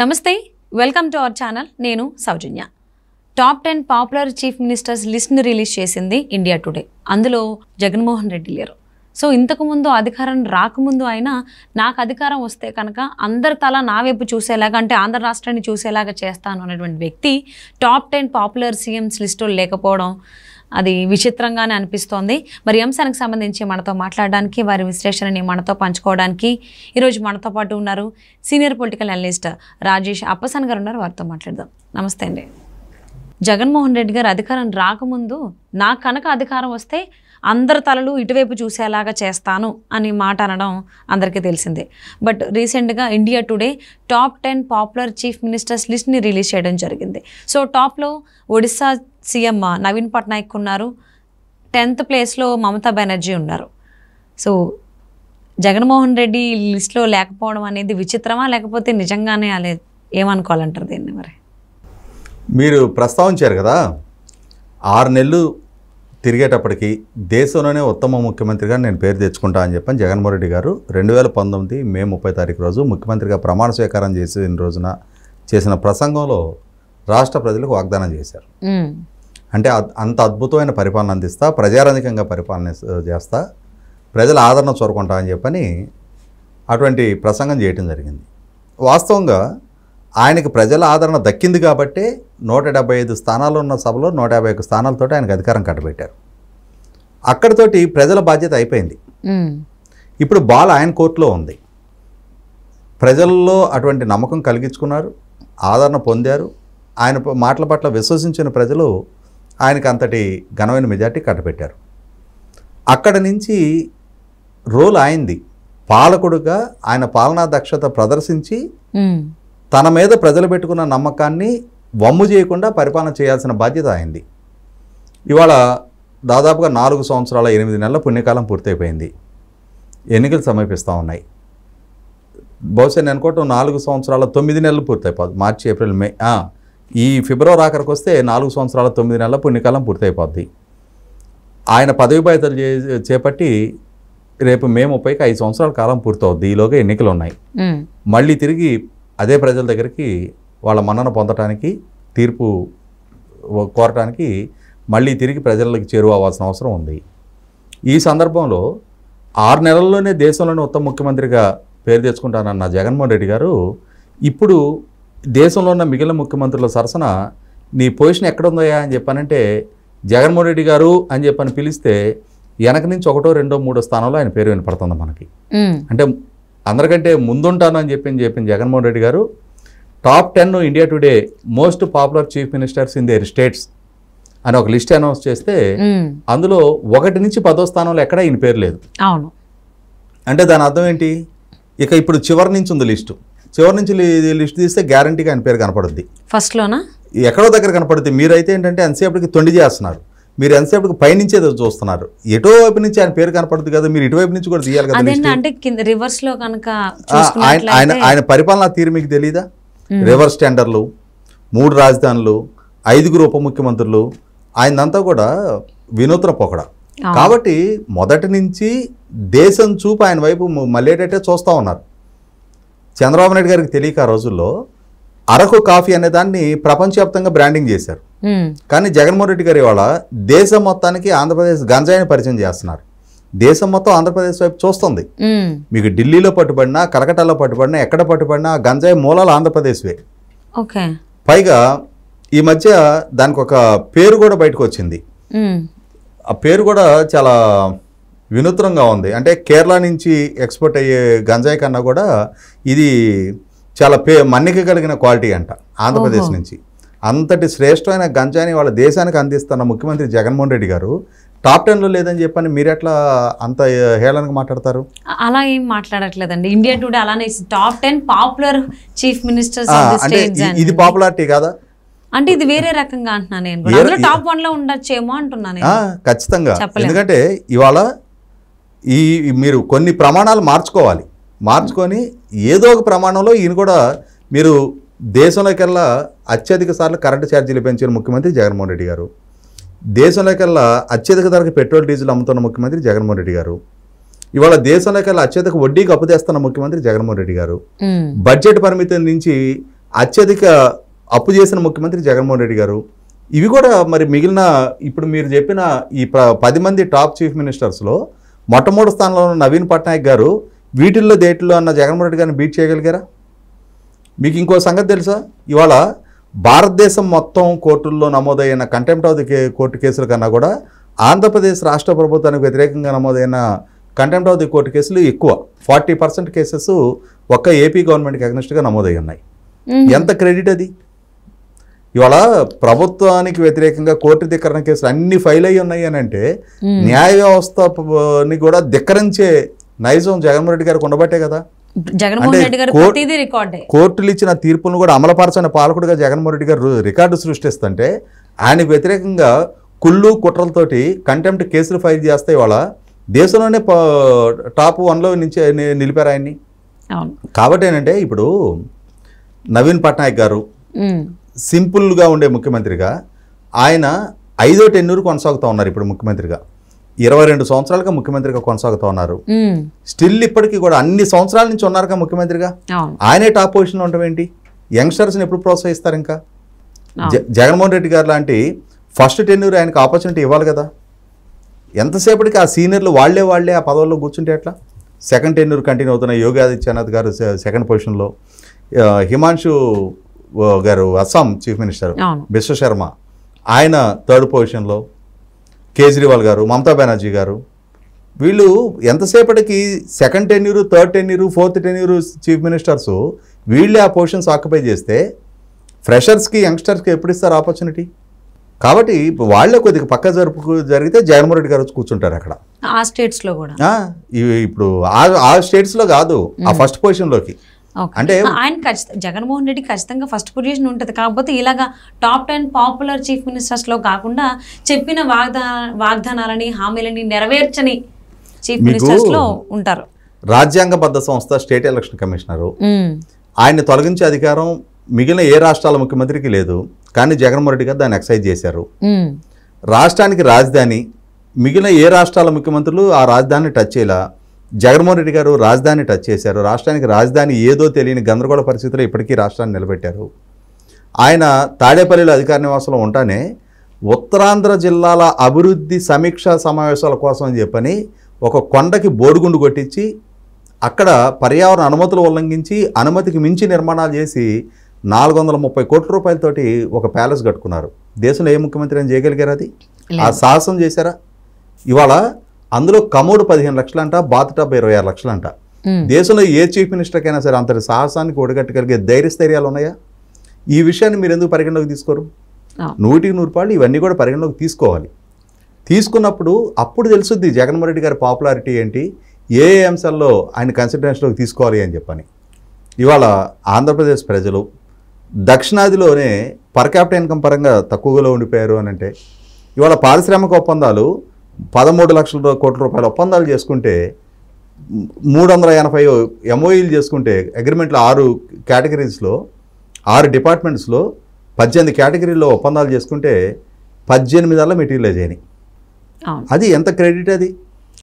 నమస్తే welcome to our channel నేను Sowjanya top 10 popular chief ministers list ని రిలీజ్ చేసింది ఇండియా టుడే అందులో జగన్మోహన్ రెడ్డి లేరు సో ఇంతకు ముందు అధికారం రాకముందు అయినా నాకు అధికారం వస్తే కనుక అందరి తల నా వైపు చూసేలాగా అంటే ఆంధ్ర రాష్ట్రాన్ని చూసేలాగా చేస్తాను అనేటువంటి వ్యక్తి టాప్ 10 పాపులర్ సీఎంస్ లిస్టులో లేకపోవడం అది విచిత్రంగానే అనిపిస్తోంది మరి అంశానికి సంబంధించి మనతో మాట్లాడడానికి వారి విశ్లేషణని మనతో పంచుకోవడానికి ఈరోజు మనతో పాటు ఉన్నారు సీనియర్ పొలిటికల్ అనలిస్ట్ రాజేష్ అప్పసన్ గారు ఉన్నారు వారితో మాట్లాడదాం నమస్తే అండి జగన్మోహన్ రెడ్డి గారు అధికారం రాకముందు నాకు కనుక అధికారం వస్తే అందరి తలలు ఇటువైపు చూసేలాగా చేస్తాను అని మాట అనడం అందరికీ తెలిసిందే బట్ రీసెంట్గా India Today top 10 popular chief ministers లిస్ట్ని రిలీజ్ చేయడం జరిగింది సో టాప్లో ఒడిశా సీఎం నవీన్ పట్నాయక్ ఉన్నారు 10th ప్లేస్లో మమతా బెనర్జీ ఉన్నారు సో జగన్మోహన్ రెడ్డి లిస్ట్లో లేకపోవడం అనేది విచిత్రమా లేకపోతే నిజంగానే అలా ఏమనుకోవాలంటారు దీన్ని మరి మీరు ప్రస్తావించారు కదా 6 నెలలు తిరిగేటప్పటికి దేశంలోనే ఉత్తమ ముఖ్యమంత్రిగా నేను పేరు తెచ్చుకుంటా అని చెప్పని జగన్మోహన్ రెడ్డి గారు 2019 మే 30 తారీఖు రోజు ముఖ్యమంత్రిగా ప్రమాణ స్వీకారం చేసిన రోజున చేసిన ప్రసంగంలో రాష్ట్ర ప్రజలకు వాగ్దానం చేశారు అంటే అంత అద్భుతమైన పరిపాలన అందిస్తా ప్రజారంజకంగా పరిపాలన చేస్తా ప్రజల ఆదరణ చూరుకుంటా అని చెప్పని అటువంటి ప్రసంగం చేయటం జరిగింది వాస్తవంగా ఆయనకు ప్రజల ఆదరణ దక్కింది కాబట్టే 175 స్థానాలు ఉన్న సభలో 151 స్థానాలతో ఆయనకు అధికారం కట్టబెట్టారు అక్కడితోటి ప్రజల బాధ్యత అయిపోయింది ఇప్పుడు బాల్ ఆయన కోర్టులో ఉంది ప్రజల్లో అటువంటి నమ్మకం కలిగించుకున్నారు ఆదరణ పొందారు ఆయన మాటల పట్ల విశ్వసించిన ప్రజలు ఆయనకు అంతటి ఘనమైన మెజార్టీ కట్టబెట్టారు అక్కడి నుంచి రోల్ అయింది పాలకుడుగా ఆయన పాలనా దక్షత ప్రదర్శించి తన మీద ప్రజలు పెట్టుకున్న నమ్మకాన్ని వమ్ము చేయకుండా పరిపాలన చేయాల్సిన బాధ్యత అయింది ఇవాళ దాదాపుగా 4 సంవత్సరాల 8 నెలల పుణ్యకాలం పూర్తయిపోయింది ఎన్నికలు సమీపిస్తూ ఉన్నాయి బహుశా నేను అనుకోవటం 4 సంవత్సరాల 9 నెలలు పూర్తయిపోద్ది మార్చి ఏప్రిల్ మే ఈ ఫిబ్రవరి ఆఖరికి వస్తే 4 సంవత్సరాల 9 నెలల పుణ్యకాలం పూర్తయిపోద్ది ఆయన పదవి బాధ్యతలు చేపట్టి రేపు మే 30కి 5 సంవత్సరాల కాలం పూర్తవుద్ది ఈలోగా ఎన్నికలు ఉన్నాయి మళ్ళీ తిరిగి అదే ప్రజల దగ్గరికి వాళ్ళ మన్నన పొందటానికి తీర్పు కోరటానికి మళ్ళీ తిరిగి ప్రజలకు చేరువవ్వాల్సిన అవసరం ఉంది ఈ సందర్భంలో 6 నెలల్లోనే దేశంలోనే ఉత్తమ ముఖ్యమంత్రిగా పేరు తెచ్చుకుంటానన్న జగన్మోహన్ రెడ్డి గారు ఇప్పుడు దేశంలో ఉన్న మిగిలిన ముఖ్యమంత్రుల సరసన నీ పొజిషన్ ఎక్కడుందయా అని చెప్పానంటే జగన్మోహన్ రెడ్డి గారు అని చెప్పని పిలిస్తే వెనక నుంచి 1, 2, 3 స్థానంలో ఆయన పేరు వినపడుతుంది మనకి అంటే అందరికంటే ముందుంటాను అని చెప్పిన జగన్మోహన్ రెడ్డి గారు top 10 India today most popular chief ministers in there states అని ఒక లిస్ట్ అనౌన్స్ చేస్తే అందులో 1 నుంచి 10వ స్థానంలో ఎక్కడ ఈయన పేరు లేదు అవును అంటే దాని అర్థం ఏంటి ఇక ఇప్పుడు చివరి నుంచి ఉంది లిస్టు చివరి నుంచి లిస్ట్ తీస్తే గ్యారంటీగా ఆయన పేరు కనపడుద్ది ఫస్ట్లోనా ఎక్కడో దగ్గర కనపడుద్ది మీరైతే ఏంటంటే ఎంతసేపటికి తొండి చేస్తున్నారు మీరు ఎంతసేపటికి పైనుంచే చూస్తున్నారు ఎటో వైపు నుంచి ఆయన పేరు కనపడుతుంది కదా మీరు ఇటువైపు నుంచి కూడా తీయాలి కదా అంటే రివర్స్ లో కనుక ఆయన పరిపాలనా తీరు మీకు తెలీదా రివర్స్ టెండర్లు 3 రాజధానులు 5 ఉప ముఖ్యమంత్రులు ఆయనంతా కూడా వినూత్న పొగడ కాబట్టి మొదటి నుంచి దేశం చూపు ఆయన వైపు మళ్ళేటట్టే చూస్తూ ఉన్నారు చంద్రబాబు నాయుడు గారికి తెలియక ఆ రోజుల్లో అరకు కాఫీ అనే దాన్ని ప్రపంచవ్యాప్తంగా బ్రాండింగ్ చేశారు కానీ జగన్మోహన్ రెడ్డి గారు ఇవాళ దేశం మొత్తానికి ఆంధ్రప్రదేశ్ గంజాయిని పరిచయం చేస్తున్నారు దేశం మొత్తం ఆంధ్రప్రదేశ్ వైపు చూస్తుంది మీకు ఢిల్లీలో పట్టుబడినా కలకట్టాలో పట్టుబడినా ఎక్కడ పట్టుబడినా గంజాయి మూలాలు ఆంధ్రప్రదేశ్వే పైగా ఈ మధ్య దానికి ఒక పేరు కూడా బయటకు వచ్చింది ఆ పేరు కూడా చాలా వినూత్నంగా ఉంది అంటే కేరళ నుంచి ఎక్స్పోర్ట్ అయ్యే గంజాయి కన్నా కూడా ఇది చాలా మన్నిక కలిగిన క్వాలిటీ అంట ఆంధ్రప్రదేశ్ నుంచి అంతటి శ్రేష్టమైన గంజాయిని వాళ్ళ దేశానికి అందిస్తున్న ముఖ్యమంత్రి జగన్మోహన్ రెడ్డి గారు టాప్ 10లో లేదని చెప్పని మీరు ఎట్లా అంత హేళనగా మాట్లాడతారు అలా ఏం మాట్లాడట్లేదండి ఇండియా టుడే అలానే టాప్ 10 పాపులర్ చీఫ్ మినిస్టర్స్ అంటే ఇది పాపులారిటీ కాదా అంటే ఇది వేరే రకంగా అంటున్నాను నేను టాప్ 1లో ఉండొచ్చేమో అంటున్నాను ఖచ్చితంగా ఎందుకంటే ఇవాళ మీరు కొన్ని ప్రమాణాలు మార్చుకొని ఏదో ఒక ప్రమాణంలో ఈయన కూడా మీరు దేశంలోకెల్లా అత్యధిక సార్లు కరెంటు ఛార్జీలు పెంచిన ముఖ్యమంత్రి జగన్మోహన్ రెడ్డి గారు దేశంలోకెల్లా అత్యధిక ధరకు పెట్రోల్ డీజిల్ అమ్ముతున్న ముఖ్యమంత్రి జగన్మోహన్ రెడ్డి గారు ఇవాళ దేశంలోకెల్లా అత్యధిక వడ్డీకి అప్పు తెస్తున్న ముఖ్యమంత్రి జగన్మోహన్ రెడ్డి గారు బడ్జెట్ పరిమితి నుంచి అత్యధిక అప్పు చేసిన ముఖ్యమంత్రి జగన్మోహన్ రెడ్డి గారు. ఇవి కూడా మరి మిగిలిన ఇప్పుడు మీరు చెప్పిన ఈ 10 మంది టాప్ చీఫ్ మినిస్టర్స్లో మొట్టమొదటి స్థానంలో ఉన్న నవీన్ పట్నాయక్ గారు వీటిల్లో దేటిల్లో అన్న జగన్మోహన్ రెడ్డి గారిని బీట్ చేయగలిగారా? మీకు ఇంకో సంగతి తెలుసా? ఇవాళ భారతదేశం మొత్తం కోర్టుల్లో నమోదైన కంటెంప్ట్ ఆఫ్ ది కోర్టు కేసుల కన్నా కూడా ఆంధ్రప్రదేశ్ రాష్ట్ర ప్రభుత్వానికి వ్యతిరేకంగా నమోదైన కంటెంప్ట్ ఆఫ్ ది కోర్టు కేసులు ఎక్కువ. 40% కేసెస్ ఒక్క ఏపీ గవర్నమెంట్కి అగ్నెస్ట్గా నమోదై ఉన్నాయి. ఎంత క్రెడిట్ అది? ఇవాళ ప్రభుత్వానికి వ్యతిరేకంగా కోర్టు ధిక్కరణ కేసులు అన్ని ఫైల్ అయ్యి ఉన్నాయి అని అంటే న్యాయ వ్యవస్థని కూడా ధిక్కరించే నైజం జగన్మోహన్ రెడ్డి గారికి ఉండబట్టే కదా. కోర్టులు ఇచ్చిన తీర్పులను కూడా అమలుపరచని పాలకుడిగా జగన్మోహన్ రెడ్డి గారు రికార్డు సృష్టిస్తుంటే ఆయనకు వ్యతిరేకంగా కుళ్ళు కుట్రలతోటి కంటెంప్ట్ కేసులు ఫైల్ చేస్తే ఇవాళ దేశంలోనే టాప్ 1లో నుంచి నిలిపారు ఆయన్ని. కాబట్టి ఏంటంటే ఇప్పుడు నవీన్ పట్నాయక్ గారు సింపుల్గా ఉండే ముఖ్యమంత్రిగా ఆయన 5వ టెన్యూర్ కొనసాగుతూ ఉన్నారు. ఇప్పుడు ముఖ్యమంత్రిగా 22 సంవత్సరాలుగా ముఖ్యమంత్రిగా కొనసాగుతూ ఉన్నారు. స్టిల్ ఇప్పటికీ కూడా అన్ని సంవత్సరాల నుంచి ఉన్నారుగా ముఖ్యమంత్రిగా. ఆయనే టాప్ పొజిషన్లో ఉండటం ఏంటి? యంగ్స్టర్స్ని ఎప్పుడు ప్రోత్సహిస్తారు? ఇంకా జగన్మోహన్ రెడ్డి గారు లాంటి ఫస్ట్ టెన్యూర్ ఆయనకు ఆపర్చునిటీ ఇవ్వాలి కదా. ఎంతసేపటికి ఆ సీనియర్లు వాళ్ళే ఆ పదవుల్లో కూర్చుంటే ఎట్లా? సెకండ్ టెన్యూర్ కంటిన్యూ అవుతున్న యోగి ఆదిత్యనాథ్ గారు సెకండ్ పొజిషన్లో, హిమాంశు గారు అస్సాం చీఫ్ మినిస్టర్ బిశ్వ శర్మ ఆయన థర్డ్ పొజిషన్లో, కేజ్రీవాల్ గారు, మమతా బెనర్జీ గారు, వీళ్ళు ఎంతసేపటికి second tenure, third tenure, fourth tenure chief ministers వీళ్ళే ఆ పొజిషన్స్ ఆక్యుపై చేస్తే ఫ్రెషర్స్కి యంగ్స్టర్స్కి ఎప్పుడు ఇస్తారు ఆపర్చునిటీ? కాబట్టి వాళ్ళే కొద్దిగా పక్క జరిగితే జగన్మోహన్ రెడ్డి గారు వచ్చి కూర్చుంటారు అక్కడ. ఆ స్టేట్స్లో కూడా ఇప్పుడు ఆ స్టేట్స్లో కాదు, ఆ ఫస్ట్ పొజిషన్లోకి. అంటే ఆయన జగన్మోహన్ రెడ్డి ఖచ్చితంగా ఫస్ట్ పొజిషన్ ఉంటుంది. కాకపోతే ఇలాగా టాప్ 10 పాపులర్ చీఫ్ మినిస్టర్స్లో కాకుండా చెప్పిన వాగ్దానాలని హామీలని నెరవేర్చని చీఫ్ మినిస్టర్స్లో ఉంటారు. రాజ్యాంగబద్ధ సంస్థ స్టేట్ ఎలక్షన్ కమిషనరు ఆయన తొలగించే అధికారం మిగిలిన ఏ రాష్ట్రాల ముఖ్యమంత్రికి లేదు. కానీ జగన్మోహన్ రెడ్డి గారు దాన్ని ఎక్సైజ్ చేశారు. రాష్ట్రానికి రాజధాని మిగిలిన ఏ రాష్ట్రాల ముఖ్యమంత్రులు ఆ రాజధానిని టచ్ చేయాల, జగన్మోహన్ రెడ్డి గారు రాజధాని టచ్ చేశారు. రాష్ట్రానికి రాజధాని ఏదో తెలియని గందరగోళ పరిస్థితుల్లో ఇప్పటికీ రాష్ట్రాన్ని నిలబెట్టారు. ఆయన తాడేపల్లిలో అధికార నివాసంలో ఉంటానే ఉత్తరాంధ్ర జిల్లాల అభివృద్ధి సమీక్షా సమావేశాల కోసం అని చెప్పని ఒక కొండకి బోడిగుండు కొట్టించి అక్కడ పర్యావరణ అనుమతులు ఉల్లంఘించి అనుమతికి మించి నిర్మాణాలు చేసి 430 కోట్ల రూపాయలతోటి ఒక ప్యాలెస్ కట్టుకున్నారు. దేశంలో ఏ ముఖ్యమంత్రి అని చేయగలిగారు? అది ఆ సాహసం చేశారా? ఇవాళ అందులో కమోడు 15 లక్షలంట, బాత్ టబ్ 26 లక్షలంట. దేశంలో ఏ చీఫ్ మినిస్టర్కైనా సరే అంతటి సాహసానికి ఒడిగట్టగలిగే ధైర్యస్థైర్యాలు ఉన్నాయా? ఈ విషయాన్ని మీరు ఎందుకు పరిగణలోకి తీసుకోరు? 100కి 100 రూపాయలు ఇవన్నీ కూడా పరిగణలోకి తీసుకోవాలి. తీసుకున్నప్పుడు అప్పుడు తెలుసుద్ది జగన్మోహన్ రెడ్డి గారి పాపులారిటీ ఏంటి, ఏ అంశాల్లో ఆయన కన్సిడరేషన్లోకి తీసుకోవాలి అని చెప్పని. ఇవాళ ఆంధ్రప్రదేశ్ ప్రజలు దక్షిణాదిలోనే పర్ క్యాపిటల్ ఇన్కమ్ పరంగా తక్కువలో ఉండిపోయారు అని అంటే, ఇవాళ పారిశ్రామిక ఒప్పందాలు 13 లక్షల కోట్ల రూపాయల ఒప్పందాలు చేసుకుంటే 380 ఎంఓఈలు చేసుకుంటే అగ్రిమెంట్లో 6 కేటగిరీస్లో 6 డిపార్ట్మెంట్స్లో 18 కేటగిరీల్లో ఒప్పందాలు చేసుకుంటే 18 మెటీరియలైజ్ అయినాయి. అది ఎంత క్రెడిట్ అది?